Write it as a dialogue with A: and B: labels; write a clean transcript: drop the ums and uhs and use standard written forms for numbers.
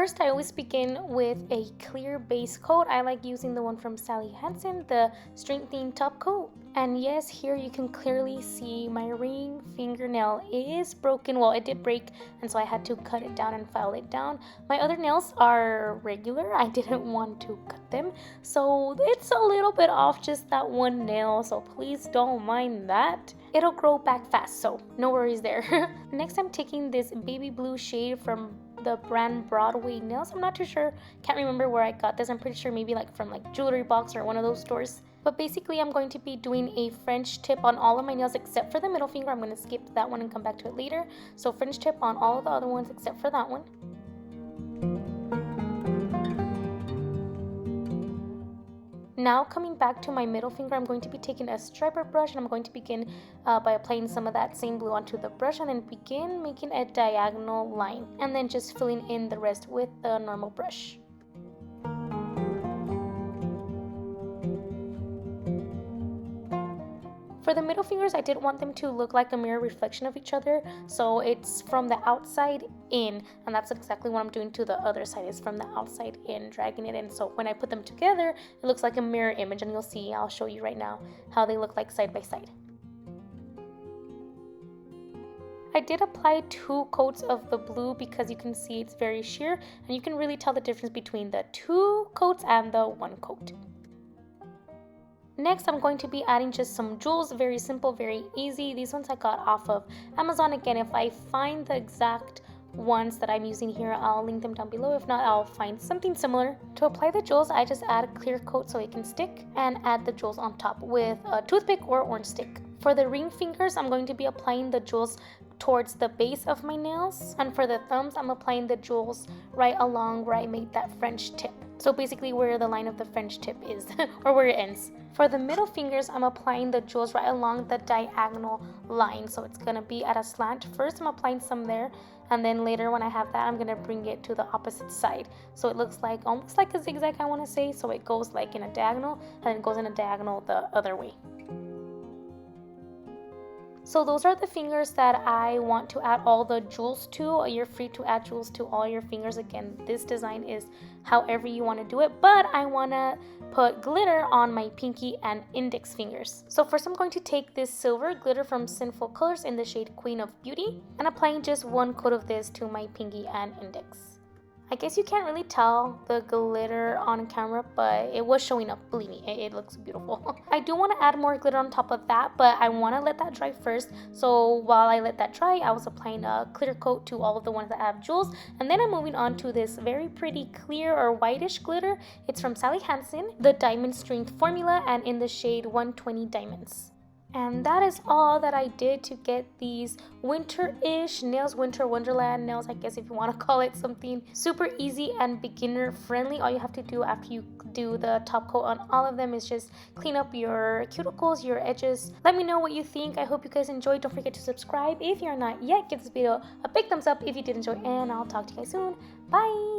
A: first, I always begin with a clear base coat. I like using the one from Hansen, the string theme top coat. And yes, here you can clearly see my ring fingernail is broken. Well, it did break, and so I had to cut it down and file it down. My other nails are regular. I didn't want to cut them, so it's a little bit off just that one nail, so please don't mind that. It'll grow back fast, so no worries there. Next, I'm taking this baby blue shade from the brand Broadway nails. I'm not too sure, can't remember where I got this. I'm pretty sure maybe from Jewelry Box or one of those stores. But basically, I'm going to be doing a French tip on all of my nails except for the middle finger. I'm going to skip that one and come back to it later. So French tip on all of the other ones except for that one. Now coming back to my middle finger, I'm going to be taking a striper brush, and I'm going to begin by applying some of that same blue onto the brush, and then begin making a diagonal line, and then just filling in the rest with the normal brush. For the middle fingers, I did want them to look like a mirror reflection of each other, so it's from the outside in, and that's exactly what I'm doing to the other side. It's from the outside in, dragging it in, so when I put them together, it looks like a mirror image, and you'll see, I'll show you right now how they look like side by side. I did apply 2 coats of the blue because you can see it's very sheer, and you can really tell the difference between the 2 coats and the 1 coat. Next, I'm going to be adding just some jewels. Very simple, very easy. These ones I got off of Amazon. Again, if I find the exact ones that I'm using here, I'll link them down below. If not, I'll find something similar. To apply the jewels, I just add a clear coat so it can stick, and add the jewels on top with a toothpick or orange stick. For the ring fingers, I'm going to be applying the jewels towards the base of my nails, and for the thumbs, I'm applying the jewels right along where I made that French tip. So basically where the line of the French tip is, or where it ends. For the middle fingers, I'm applying the jewels right along the diagonal line. So it's gonna be at a slant. First, I'm applying some there, and then later when I have that, I'm gonna bring it to the opposite side. So it looks like, almost like a zigzag, I wanna say. So it goes like in a diagonal, and then it goes in a diagonal the other way. So those are the fingers that I want to add all the jewels to. You're free to add jewels to all your fingers. Again, this design is however you want to do it, but I want to put glitter on my pinky and index fingers. So first I'm going to take this silver glitter from Sinful Colors in the shade Queen of Beauty, and applying just 1 coat of this to my pinky and index. I guess you can't really tell the glitter on camera, but it was showing up, believe me, it looks beautiful. I do want to add more glitter on top of that, but I want to let that dry first. So while I let that dry, I was applying a clear coat to all of the ones that have jewels, and then I'm moving on to this very pretty clear or whitish glitter. It's from Hansen, the Diamond Strength formula, and in the shade 120 Diamonds. And that is all that I did to get these winter-ish nails, winter wonderland nails, I guess, if you want to call it something. Super easy and beginner friendly. All you have to do after you do the top coat on all of them is just clean up your cuticles, your edges. Let me know what you think. I hope you guys enjoyed. Don't forget to subscribe if you're not yet. Give this video a big thumbs up if you did enjoy, and I'll talk to you guys soon. Bye!